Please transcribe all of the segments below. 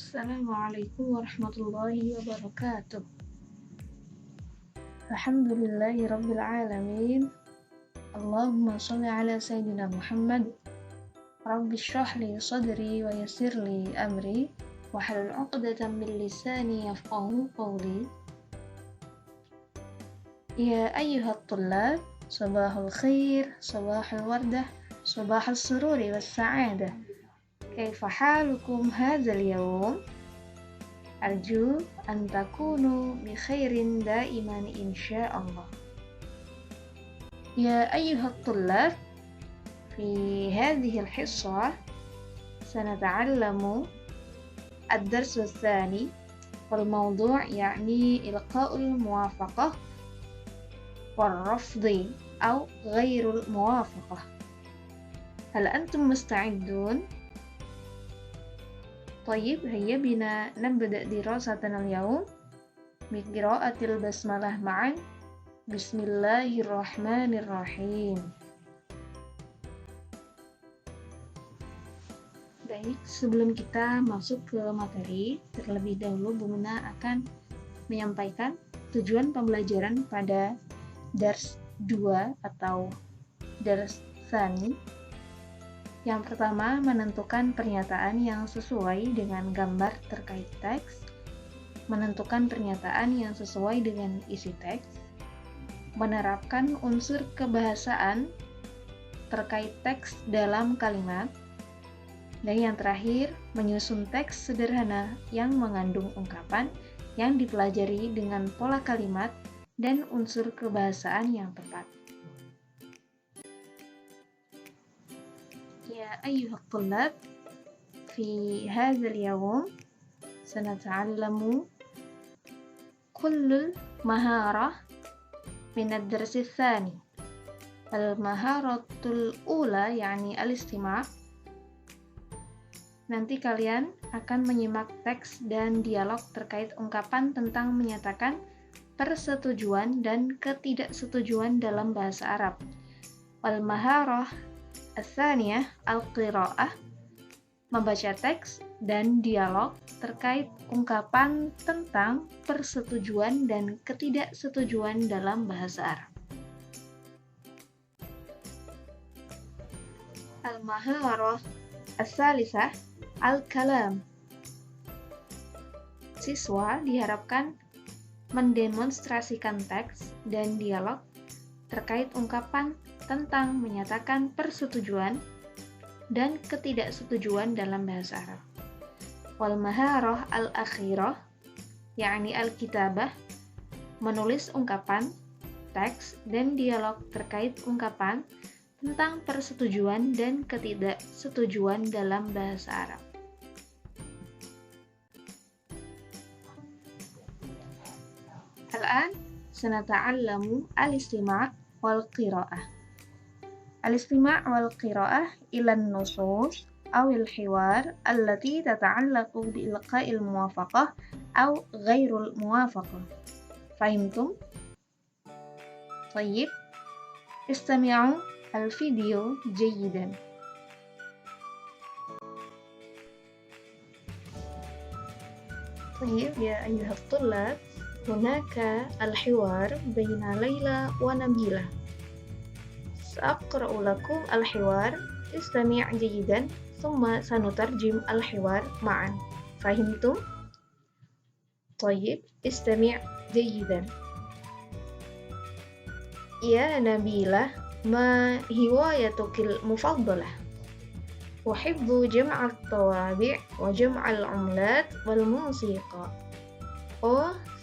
Assalamualaikum warahmatullahi wabarakatuh. Alhamdulillahi rabbil alamin. Allahumma sholli ala sayyidina Muhammad. Rabbi shrah li sadri wa yassir li amri wahlul 'uqdatam min lisani yafqahu qawli. Ya ayyuhat thullab, sabahul khair, sabahul wardah, sabahul sururi was sa'adah. Kaifa halukum hadzal yawm? Arju an takunu bi khairin daiman insyaallah. Ya ayyuhat thullab, fi hadhihi al-hissa sanata'allamu ad-dars ats-tsani wal mawdu' yani ilqa'ul muwafaqah wal rafdi aw ghairul muwafaqah. Hal antum musta'idun? طيب هيا بنا نبدأ دراستنا اليوم بقراءة البسملة معا. بسم الله الرحمن الرحيم. Baik, sebelum kita masuk ke materi, terlebih dahulu Bu Muna akan menyampaikan tujuan pembelajaran pada dars 2 atau dars tsani. Yang pertama, menentukan pernyataan yang sesuai dengan gambar terkait teks, menentukan pernyataan yang sesuai dengan isi teks, menerapkan unsur kebahasaan terkait teks dalam kalimat, dan yang terakhir, menyusun teks sederhana yang mengandung ungkapan yang dipelajari dengan pola kalimat dan unsur kebahasaan yang tepat. يا أيها الطلاب في هذا اليوم سنتعلم كل المهارة من الدرس الثاني. المهارة الأولى يعني الاستماع. Nanti kalian akan menyimak teks dan dialog terkait ungkapan tentang menyatakan persetujuan dan ketidaksetujuan dalam bahasa Arab. Wal maharah ats-tsaniyah al-qira'ah, membaca teks dan dialog terkait ungkapan tentang persetujuan dan ketidaksetujuan dalam bahasa Arab. Al-maharah ats-tsalisah al-kalam. Siswa diharapkan mendemonstrasikan teks dan dialog terkait ungkapan tentang menyatakan persetujuan dan ketidaksetujuan dalam bahasa Arab. Wal maharah al-akhirah yakni al-kitabah, menulis ungkapan, teks, dan dialog terkait ungkapan tentang persetujuan dan ketidaksetujuan dalam bahasa Arab. Al-an sanata'allamu al-istima' wal qira'ah. Al-istima' wal qira'ah ila an-nusus aw al-hiwar allati tata'allaqu bi ilqa'il muwafaqah aw ghairul muwafaqah. Fahimtum? Tayyib. Istami'u al-video jayyidan. Tayyib ya ayyuhat thullab, hunaka al-hiwar baina Laila wa Nabila. سأقرأ لكم الحوار، استمع جيدا ثم سنترجم الحوار معا. فهمتم؟ طيب استمع جيدا. يا نبيلة، ما هوايتك المفضلة؟ أحب جمع الطوابع وجمع العملات والموسيقى.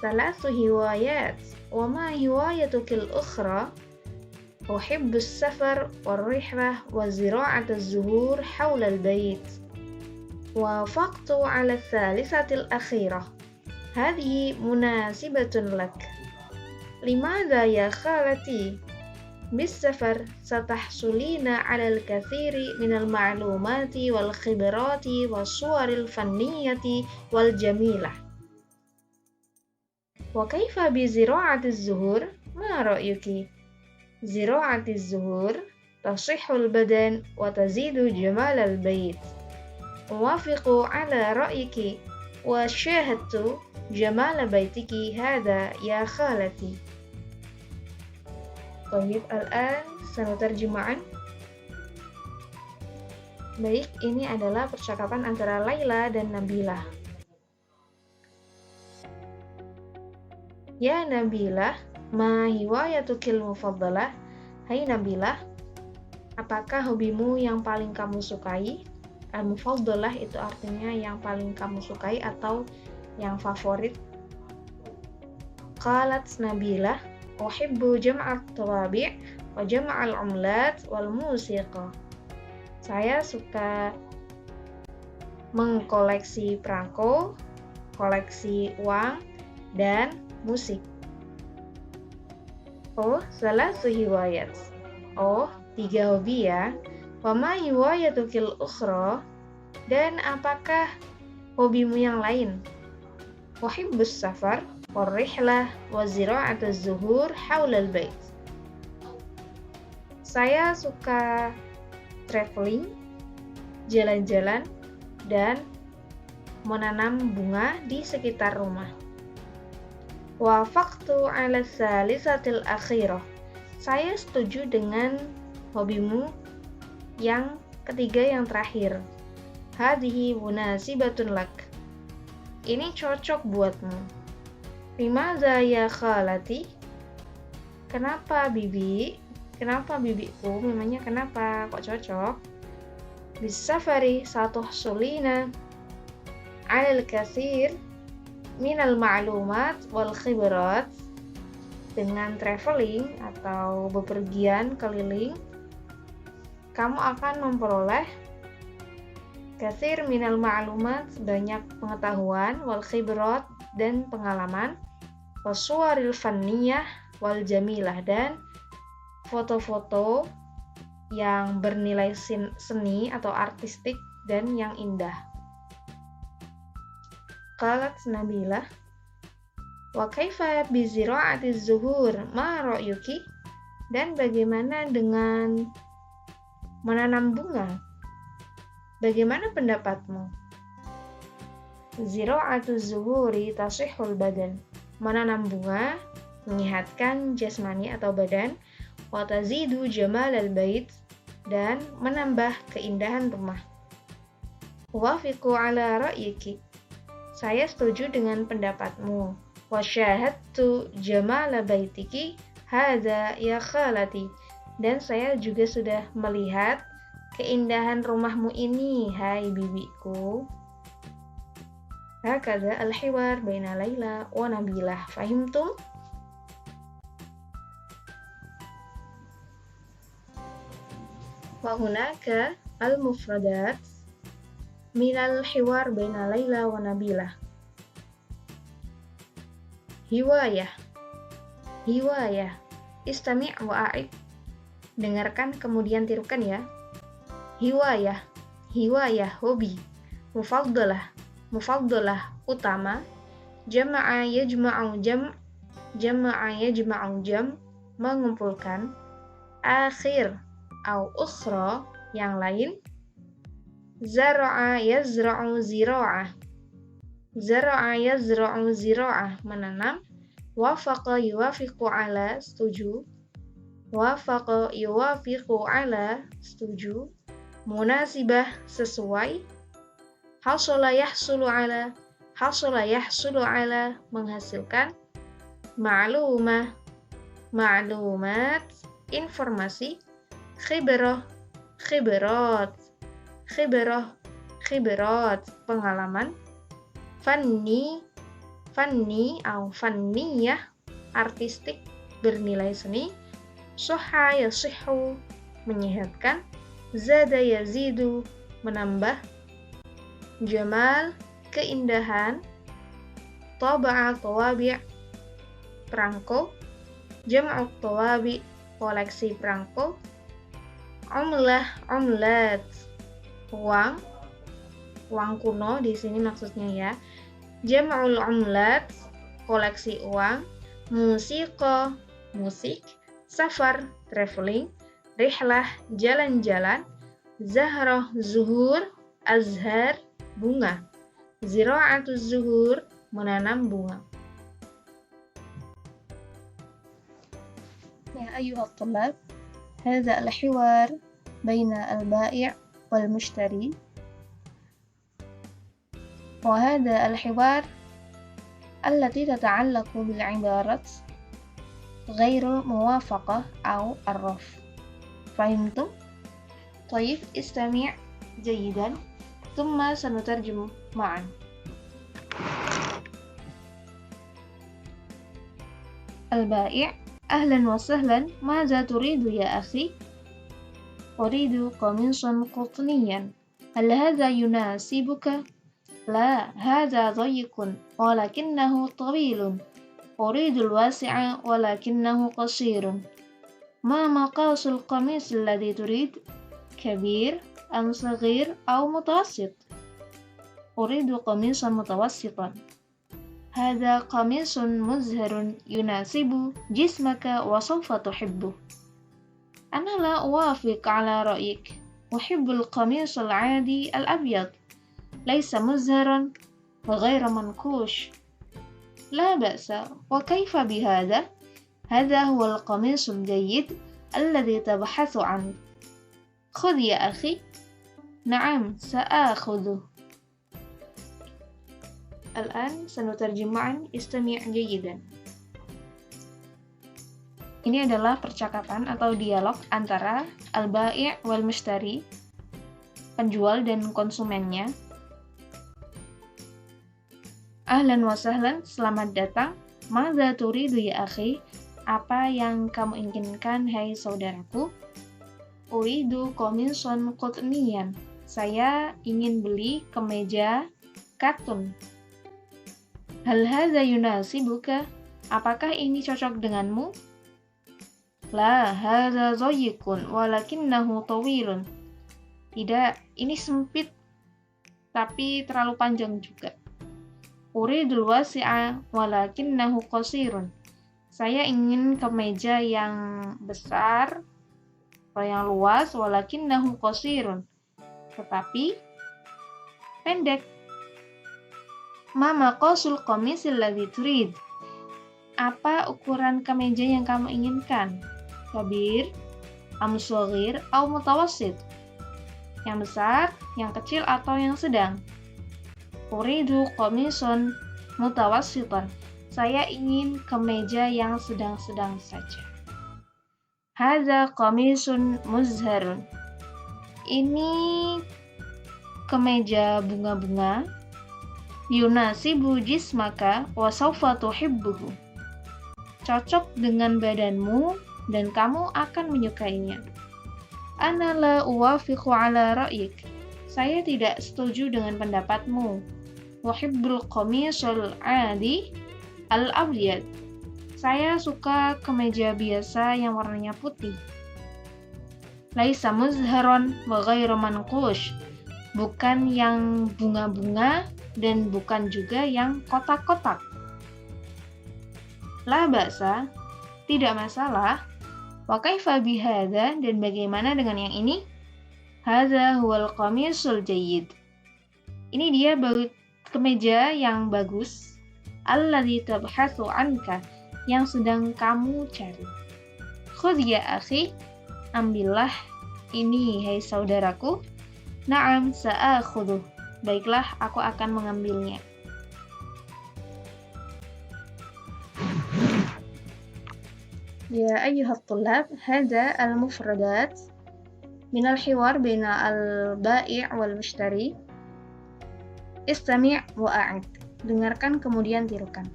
ثلاث هوايات. وما هوايتك الأخرى؟ أحب السفر والرحلة وزراعة الزهور حول البيت. وافقت على الثالثة الأخيرة. هذه مناسبة لك. لماذا يا خالتي؟ بالسفر ستحصلين على الكثير من المعلومات والخبرات والصور الفنية والجميلة. وكيف بزراعة الزهور؟ ما رأيك؟ زراعة الزهور تصح البدن وتزيد جمال البيت. أوافق على رأيك. Wa syahadtu jamala baitiki hada ya khalati. Baik, al-an sanutarjima'an. Baik, ini adalah percakapan antara Laila dan Nabilah. Ya Nabilah, ma hiwayatukil mufaddalah? Hai Nabilah, apakah hobimu yang paling kamu sukai? Al-mufaddalah itu artinya yang paling kamu sukai atau yang favorit. Qalat Nabilah, uhibbu jam'at tawabi' wa jam'al umlat wal musiqa. Saya suka mengkoleksi perangko, koleksi uang, dan musik. Oh, salasu hiwayat. Oh, 3 hobi ya. Wa ma hiwayatukil ukhra? Dan apakah hobimu yang lain? Uhibbus safar warrihlah wa zira'atuz zuhur haulal bait. Saya suka traveling, jalan-jalan, dan menanam bunga di sekitar rumah. Wafaqtu ala salisatil akhirah. Saya setuju dengan hobimu yang ketiga yang terakhir. Hadhihi munasibatun lak. Ini cocok buatmu. Limadza ya khalati? Kenapa bibi? Kenapa bibiku? Memangnya kenapa? Kok cocok? Bisafari satuhsulina alal katsir minal ma'lumat wal khibrat. Dengan traveling atau bepergian keliling, kamu akan memperoleh katsir minal ma'lumat, banyak pengetahuan, wal khibrat, dan pengalaman, wasuwaril fanniyah wal jamilah, dan foto-foto yang bernilai seni atau artistik dan yang indah. Qalat Nabilah, wa kaifa bi zira'atiz zuhur ma ra'yuki? Dan bagaimana dengan menanam bunga? Bagaimana pendapatmu? Zira'atuz zuhuri tasihhul badan. Menanam bunga menyehatkan jasmani atau badan, wa tazidu jamalal bait, dan menambah keindahan rumah. Wafiqu ala ra'yiki. Saya setuju dengan pendapatmu. Wa syahadtu jamala baitiki hadza ya khalati. Dan saya juga sudah melihat keindahan rumahmu ini, hai bibiku. Hakadha al-hiwar baina Laila wa Nabilah. Fahimtum? Wa hunaka al-mufradat minal hiwar baina Laila wa Nabilah. Hiwayah. Hiwayah. Istami' wa a'id. Dengarkan kemudian tirukan ya. Hiwayah. Hiwayah, hobi. Mufaddalah. Mufaddalah, utama. Jama'a yajma'u jam'. Jama'a yajma'u jam', mengumpulkan. Akhir au ukhra, yang lain. Zara'a yazra'u zira'ah. Zara'a yazra'u zira'ah, menanam. Wafaqa yuwafiqu ala, setuju. Wafaqa yuwafiqu ala, setuju. Munasibah, sesuai. Hasala yahsulu ala. Hasala yahsulu ala, menghasilkan. Ma'lumah. Ma'lumat, informasi. Khibrah. Khibrat. Khibrah. Khibrat, pengalaman. Fanni. Fanni atau fanniyah, artistik, bernilai seni. Soha yasihhu, menyehatkan. Zada yazidu, menambah. Jamal, keindahan. Taba'a tawabi', perangko. Jam'u tawabi', koleksi perangko. Umlah, umlat, uang. Uang kuno di sini maksudnya ya. Jam'ul umlat, koleksi uang. Musiqa, musik. Safar, traveling. Rihlah, jalan-jalan. Zahrah, zuhur. Azhar, bunga. Zira'atuz zuhur, menanam bunga. Ya ayyuhat thalab, hadza al-hiwar baina al-bai' wal-mushtari. Wa hadza al-hiwar allati tata'allaqu bil-ibarat ghairu muwafaqah aw arraf. Fahimtum? Tayyib, istami' jayidan, thumma sanutarjim ma'an. Al-bai': ahlan wa sahlan, maza turidu ya akhi? Uridu qamisan qutniyan. Hal hadha yunasibuka? La, hadha dhayiqun, walakinnahu tawilun. Uridu al-wasi'a, walakinnahu qasirun. Ma maqasul qamis alladhi turid? Kabir am saghir aw mutawassit? Uridu qamisan mutawassitan. Hadha qamisun muzharun yunasibu jismaka wa sawfa tuhibbuh. Ana la uwafiq ala ra'yik. Uhibbul qamis al-'adi al-abyad, laysa muzharan wa ghayra mankush. La ba'sa, wa kayfa bihadha? Hadha huwa al-qamis al-jayyid alladhi tabhathu 'anhu. Khudh ya akhi. Na'am, sa'akhudhu. Al-an sanutarjim ma'an, istami' jayidan. Ini adalah percakapan atau dialog antara al-bai' wal mushtari, penjual dan konsumennya. Ahlan wa sahlan, selamat datang. Madza turidu ya akhi? Apa yang kamu inginkan, hai saudaraku? Uridu qamisan qutniyan. Saya ingin beli kemeja katun. Hal hadza yunasibuka? Apakah ini cocok denganmu? La, hadza dhayiqun, walakinnahu tawilun. Tidak, ini sempit, tapi terlalu panjang juga. Uridul wasi'a, walakinnahu qasirun. Saya ingin kemeja yang besar atau yang luas, walakinnahu qasirun, tetapi pendek. Ma maqasul qamisil ladzi turid? Apa ukuran kemeja yang kamu inginkan? Kabir, am shaghir, au mutawassit? Yang besar, yang kecil, atau yang sedang? Uridu qamisan mutawassitan. Saya ingin kemeja yang sedang-sedang saja. Hadza qamisun muzharun. Ini kemeja bunga-bunga. Yunasibu jismaka wa sawfa tuhibbuhu. Cocok dengan badanmu dan kamu akan menyukainya. Ana la uwafiqu ala ra'yik. Saya tidak setuju dengan pendapatmu. Uhibbul qamisal 'adi al-abyad. Saya suka kemeja biasa yang warnanya putih. Laisa muzharon wa ghairu manqush. Bukan yang bunga-bunga dan bukan juga yang kotak-kotak. La ba'sa, tidak masalah. Wa kaifa bihadza, dan bagaimana dengan yang ini? Hadza huwal qamisul jayyid. Ini dia kemeja yang bagus. Alladzi tabhatsu anka, yang sedang kamu cari. Khudh ya akhi, ambillah ini hai saudaraku. Na'am sa'akhudhu. Baiklah, aku akan mengambilnya. Ya ayyuhat thulab, hadza al-mufradat min al-hiwar baina al-bai' wal mushtari. Istami' wa a'id. Dengarkan kemudian tirukan.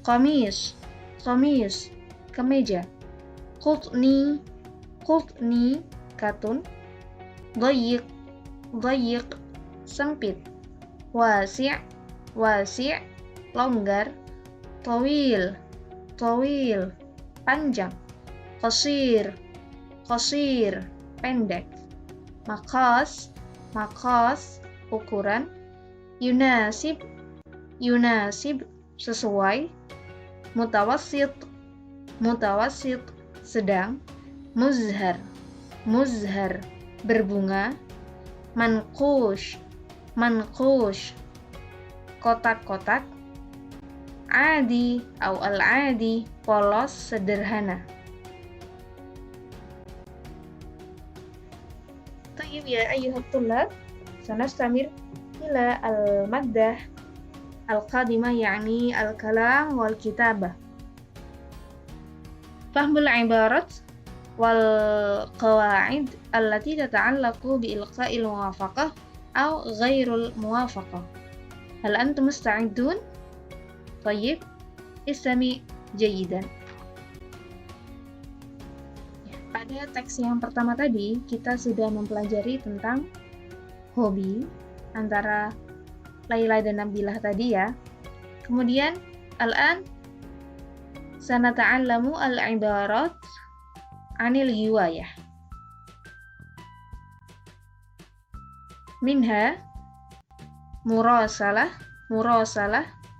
Qamis, qamis, kemeja. Qutni, qutni, katun. Dhayiq, dhayiq, sempit. Wasi', wasi', longgar. Tawil, tawil, panjang. Qasir, qasir, pendek. Maqas, maqas, ukuran. Yunasib, yunasib, sesuai. Mutawassit, mutawassit, sedang. Muzhar, muzhar, berbunga. Manqush, manqush, kotak-kotak, adi atau al-adi, polos sederhana. طيب يا أيها الطلاب سنستمر إلى المادة القادمة يعني الكلام والكتابة. فهم العبارات والقواعد التي تتعلق بإلقاء الموافقة أو غير الموافقة. هل أنتم مستعدون؟ طيب استمع جيدا. Pada teks yang pertama tadi, kita sudah mempelajari tentang hobi antara Laila dan Nabilah tadi ya. Kemudian, al-an sanata'allamu al-ibarat anil hiwayah. Minha murasalah,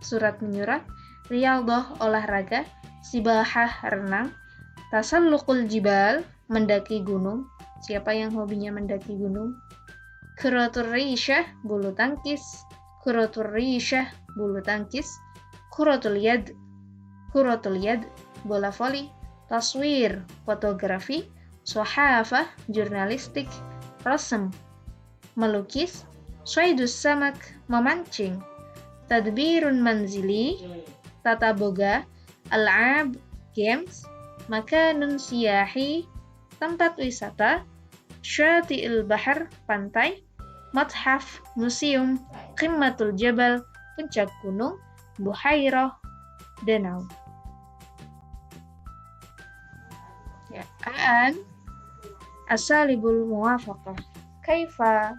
surat menyurat, riyadhah olahraga, sibahah renang, tasalluqul jibal mendaki gunung. Siapa yang hobinya mendaki gunung? Kuratur risyah bulu tangkis, kuratul yad bola voli, taswir fotografi, sohafah jurnalistik, rasm melukis, syaidus samak memancing, tadbirun manzili tata boga, al'ab games, makanun siyahi tempat wisata, syati'il bahar pantai, mathaf museum, qimmatul jabal puncak gunung, buhairah danau. Ya, an asalibul muwafaqah. Kaifa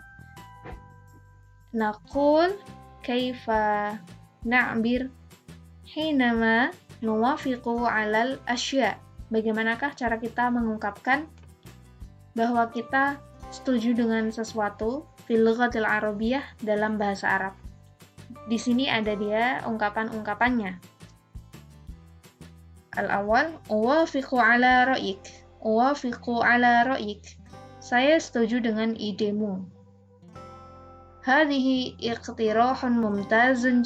naqul, kaifa na'bir hinama nuwafiqu 'alal asya'. Bagaimanakah cara kita mengungkapkan bahwa kita setuju dengan sesuatu fil lughatil arabiyyah dalam bahasa Arab. Di sini ada dia ungkapan-ungkapannya. Al-awwal, uwafiqu 'ala ra'yik. Saya setuju dengan idemu. Hadhihi iqtirahun mumtazun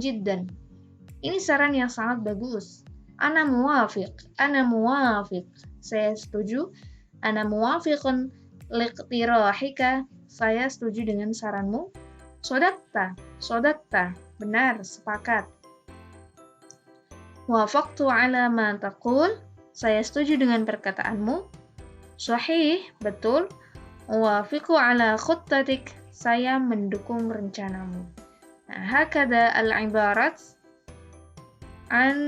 jiddan. Ini saran yang sangat bagus. Ana muwafiq. Saya setuju. Ana muwafiqun liqtirahika. Saya setuju dengan saranmu. Sodakta. Benar, sepakat. Wafaqtu ala ma taqul. Saya setuju dengan perkataanmu. Sahih, betul. Wafiqu ala khuttatik. Saya mendukung rencanamu. Nah, hakada al-ibarat an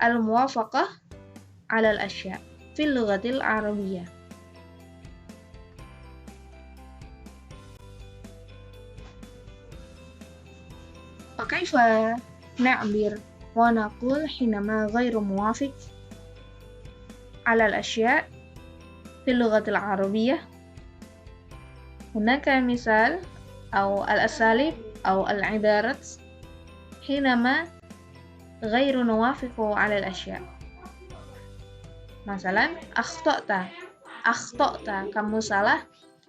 al-muwafaqah ala al-asya' fil lughatil arabiyyah. Kaifa na'bir wa naqul hinama ghairu muwafiq ala al-asya' fil lughatil arabiyyah. Hunaka misal atau al-asalib atau al-ibarat hinama ghairu nuwafiqu 'ala al-asya'. Masalan, akhta'ta, kamu salah.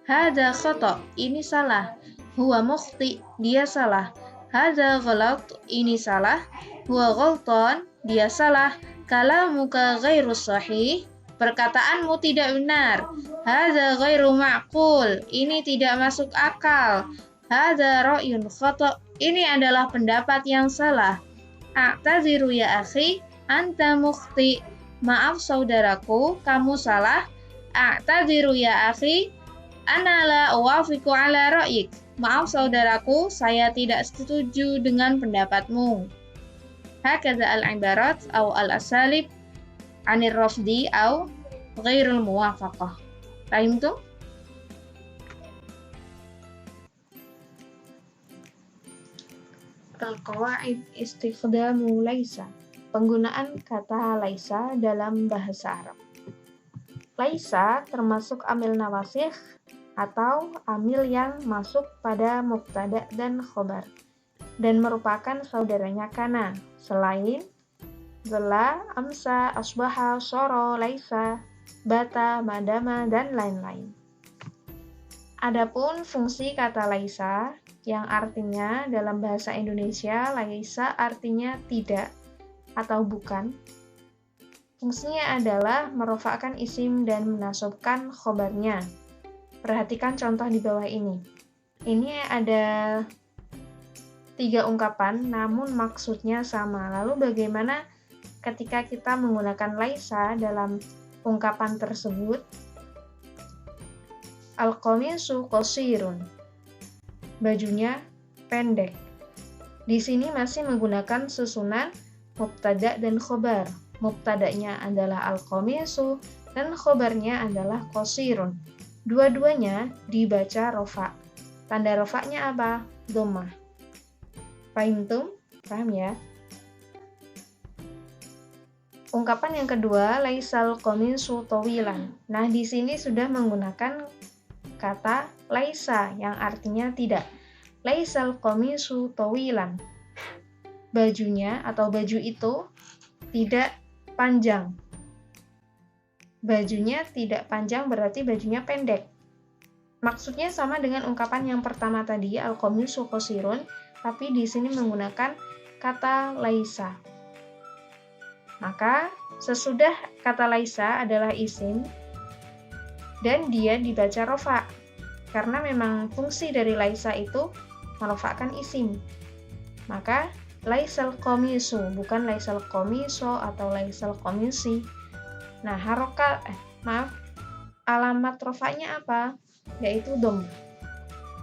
Hadza khata', ini salah. Huwa mukhti', dia salah. Hadza ghalat, ini salah. Huwa ghaltan, dia salah. Kalamuka ghairu sahih, perkataanmu tidak benar. Hadza ghairu ma'qul, ini tidak masuk akal. Hadza ra'yun khata', ini adalah pendapat yang salah. A'tadziru ya akhi, anta mukhti. Maaf saudaraku, kamu salah. A'tadziru ya akhi, ana la uwafiqu ala ra'yik. Maaf saudaraku, saya tidak setuju dengan pendapatmu. Hakadha al-ibarat atau al-asalib anir rafdi atau ghairul muwafaqah. Fahimtum? Al-qawaid istikhdamu laisa. Penggunaan kata laisa dalam bahasa Arab. Laisa termasuk amil nawasikh atau amil yang masuk pada mubtada dan khobar dan merupakan saudaranya kana selain zalla, amsa, asbaha, soro, laisa, bata, madama, dan lain-lain. Adapun fungsi kata laisa yang artinya dalam bahasa Indonesia laisa artinya tidak atau bukan. Fungsinya adalah merofakkan isim dan menasobkan khobarnya. Perhatikan contoh di bawah ini. Ini ada 3 ungkapan namun maksudnya sama. Lalu bagaimana ketika kita menggunakan laisa dalam ungkapan tersebut? Al-qamisu qasirun. Bajunya pendek. Di sini masih menggunakan susunan mubtada dan khobar. Mubtadanya adalah al-qamisu dan khobarnya adalah qasirun. Dua-duanya dibaca rofa. Tanda rofanya apa? Dhammah. Fahimtum? Paham ya? Ungkapan yang kedua, laisal qamisu tawilan. Nah, di sini sudah menggunakan kata laisa yang artinya tidak. Laisal qamisu tawilan. Bajunya atau baju itu tidak panjang. Bajunya tidak panjang berarti bajunya pendek. Maksudnya sama dengan ungkapan yang pertama tadi, al-qamisu qasirun, tapi di sini menggunakan kata laisa. Maka sesudah kata laisa adalah isim dan dia dibaca rofa. Karena memang fungsi dari laisa itu merofakkan isim. Maka laisal qamisu, bukan laisal qamiso atau laisal qamisi. Nah, alamat rofanya apa? Yaitu dhammah.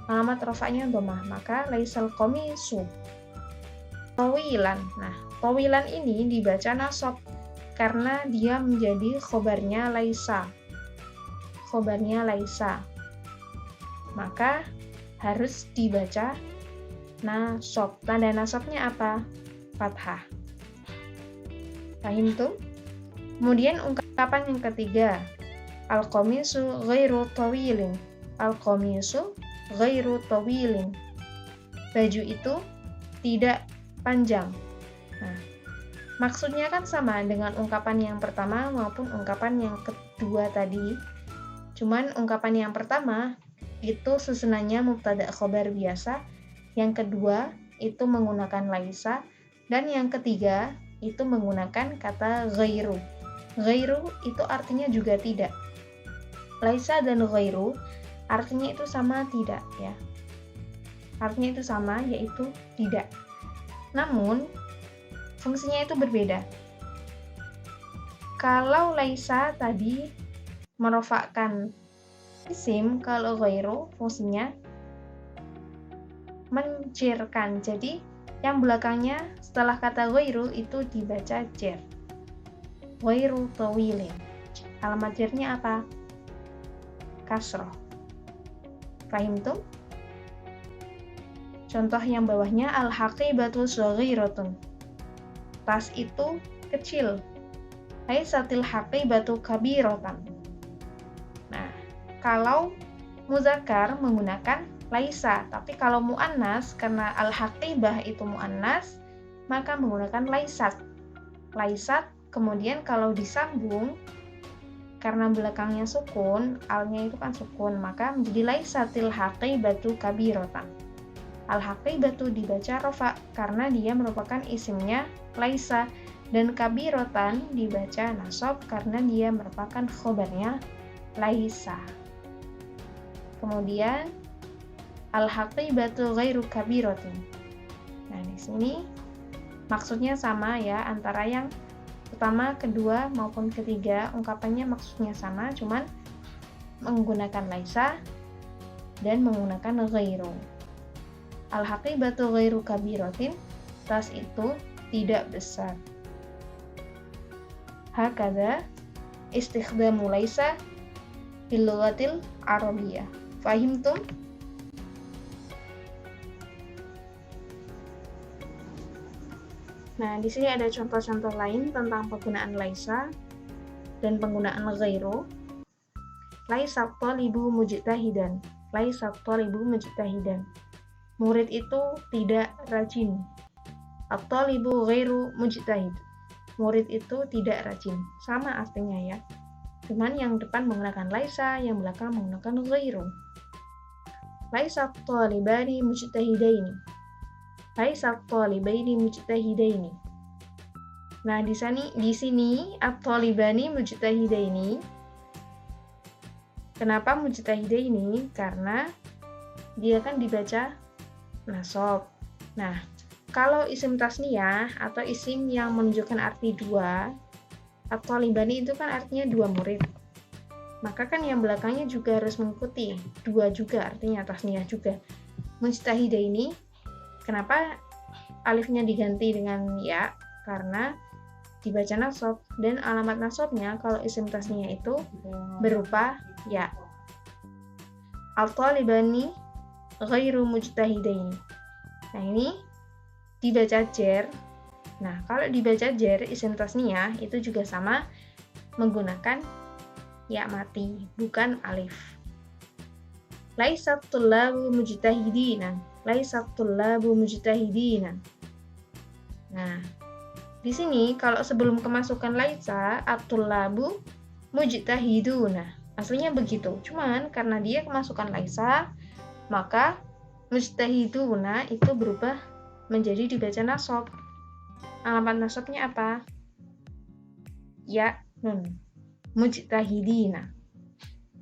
Alamat rofanya dhammah, maka laisal qamisu tawilan. Nah, tawilan ini dibaca nasab karena dia menjadi khobarnya laisa. Khobarnya laisa. Maka harus dibaca nasab. Tanda nasabnya apa? Fathah. Paham tuh? Kemudian ungkapan yang ketiga, al-qamisu ghairu tawilin. Al-qamisu ghairu tawilin. Baju itu tidak panjang. Nah, maksudnya kan sama dengan ungkapan yang pertama maupun ungkapan yang kedua tadi. Cuman ungkapan yang pertama itu susunannya mubtada khobar biasa, yang kedua itu menggunakan laisa, dan yang ketiga itu menggunakan kata ghairu. Ghairu itu artinya juga tidak. Laisa dan ghairu artinya itu sama tidak ya. Artinya itu sama yaitu tidak. Namun fungsinya itu berbeda. Kalau laisa tadi merofakkan isim, kalau ghairu fungsinya menjerkan. Jadi yang belakangnya setelah kata ghairu itu dibaca jer. Ghairu tawilin. Alamat jernya apa? Kasroh. Paham tuh? Contoh yang bawahnya al-haqibatu shaghiratun. Tas itu kecil. Laisatil haqibatu kabiratan. Nah, kalau muzakkar menggunakan laisa, tapi kalau muannas karena al-haqibah itu muannas, maka menggunakan laisat. Laisat, kemudian kalau disambung karena belakangnya sukun, alnya itu kan sukun, maka menjadi laisatil haqibatu kabiratan. Al-haqibatu dibaca rofa karena dia merupakan isimnya laisa, dan kabiratan dibaca nasab karena dia merupakan khobarnya laisa. Kemudian al-haqibatu ghairu kabiratin. Nah, di sini maksudnya sama ya, antara yang pertama, kedua maupun ketiga ungkapannya maksudnya sama, cuman menggunakan laisa dan menggunakan ghairu. Al-haqibatu ghairu kabiratin, tas itu tidak besar. Hakadha istikhdamu laisa fil lughatil arabiyyah. Fahimtum? Nah, di sini ada contoh-contoh lain tentang penggunaan laisa dan penggunaan ghairu. Laisa thalibu mujtahidan. Laisa thalibu mujtahidan. Murid itu tidak rajin. At-thalibu ghairu mujtahid. Murid itu tidak rajin. Sama artinya ya. Cuman yang depan menggunakan laisa, yang belakang menggunakan ghairu. Laisa at-talibani mujtahidaini. Laisa at-talibaini mujtahidaini. Nah, di sini at-talibani mujtahidaini. Kenapa mujtahidaini? Karena dia kan dibaca nasab. Nah, kalau isim tasniyah atau isim yang menunjukkan arti dua, at-talibani itu kan artinya dua murid. Maka kan yang belakangnya juga harus mengikuti. Dua juga artinya tasniyah juga. Mujtahidaini, kenapa alifnya diganti dengan ya? Karena dibaca nasab, dan alamat nasabnya kalau isim tasniyah itu berupa ya. Al-talibani ghairu mujtahidaini. Nah, ini dibaca jer. Nah, kalau dibaca jer isim tasniyah itu juga sama menggunakan ya mati, bukan alif. Laisat tullabu mujtahidina. Laisat tullabu mujtahidina. Nah, di sini kalau sebelum kemasukan laisa, at-tullabu mujtahiduna. Aslinya begitu. Cuman karena dia kemasukan laisa, maka mujtahiduna itu berubah menjadi dibaca nasab. Alamat nasabnya apa? Ya nun. Mujtahidina.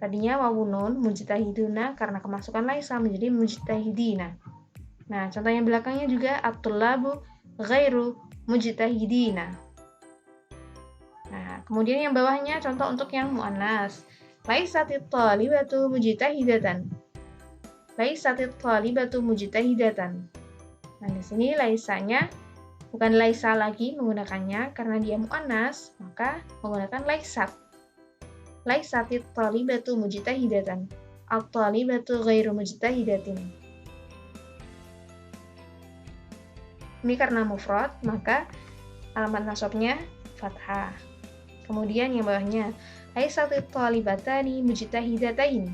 Tadinya wawu nun mujtahiduna, karena kemasukan laisa menjadi mujtahidina. Nah, contoh yang belakangnya juga at-tullabu ghairu mujtahidina. Nah, kemudian yang bawahnya contoh untuk yang muannas. Laisatit talibatu mujtahidatan. Laisatit talibatu mujtahidatan. Nah, di sini laisanya bukan laisa lagi menggunakannya, karena dia muannas, maka menggunakan laisat. Laisatit talibatu mujtahidatan. At-talibatu ghairu mujtahidatin. Ini karena mufrad, maka alamat nasabnya fathah. Kemudian yang bawahnya, laisatit talibatani mujtahidatain.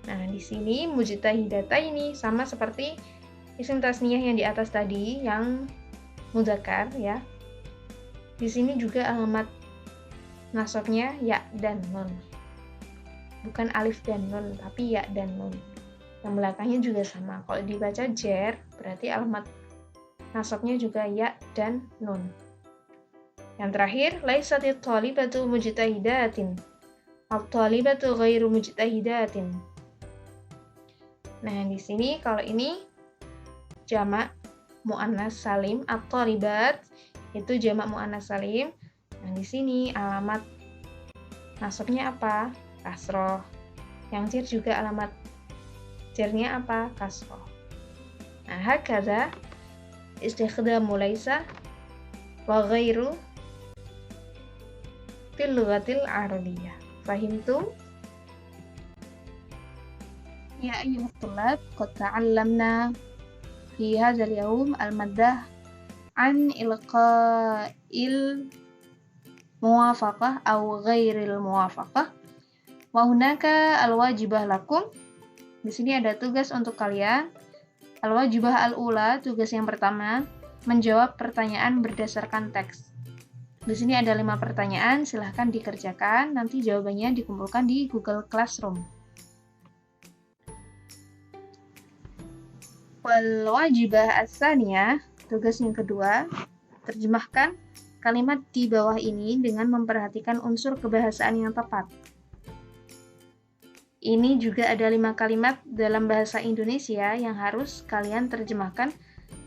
Nah, di sini mujtahidataini sama seperti isim tasniyah yang di atas tadi yang mudzakkar ya. Di sini juga alamat nasabnya ya dan nun. Bukan alif dan nun, tapi ya dan nun. Yang belakangnya juga sama. Kalau dibaca jer, berarti alamat nasabnya juga ya dan nun. Yang terakhir, laisatit talibatu mujtahidatin. At-talibatu ghairu mujtahidatin. Nah, di sini kalau ini jamak muannas salim, at-talibat itu jamak muannas salim. Nah, di sini alamat nasabnya apa? Kasroh. Yang jer juga alamat jernya apa? Kasroh. Nah, hakadha istikhdamu laisa wa ghairu fil lughatil arabiyyah. Fahimtum? Ya ayyuhat tulab, qad ta'allamna fi hadzal yawm al-maddah an ilqa'il muwafaqah aw ghairil muwafaqah wa hunaka al-wajibah lakum. Di sini ada tugas untuk kalian. Al-wajibah al-ula, tugas yang pertama, menjawab pertanyaan berdasarkan teks. Di sini ada 5 pertanyaan, silahkan dikerjakan, nanti jawabannya dikumpulkan di Google Classroom. Wal-wajibah as-saniyah, tugas yang kedua, terjemahkan kalimat di bawah ini dengan memperhatikan unsur kebahasaan yang tepat. Ini juga ada 5 kalimat dalam bahasa Indonesia yang harus kalian terjemahkan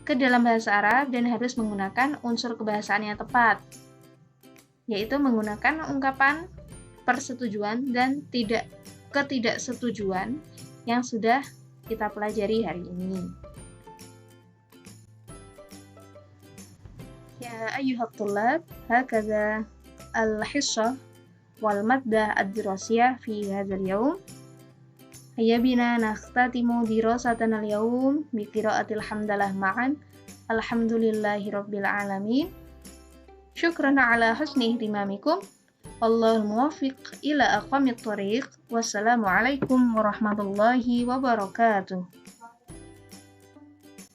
ke dalam bahasa Arab dan harus menggunakan unsur kebahasaan yang tepat, yaitu menggunakan ungkapan persetujuan dan ketidaksetujuan yang sudah kita pelajari hari ini. Ya ayyuhat tulab, hakadha al-hissah wal maddah ad-dirasiyah fi hadzal yawm. Hayya bina nakhtatimu dirasatana al-yawm bi qira'atil hamdalah ma'an. Alhamdulillahi rabbil alamin. Syukran ala husni ihtimamikum. Wallahul muwaffiq ila aqwamit thoriq. Wassalamualaikum warahmatullahi wabarakatuh.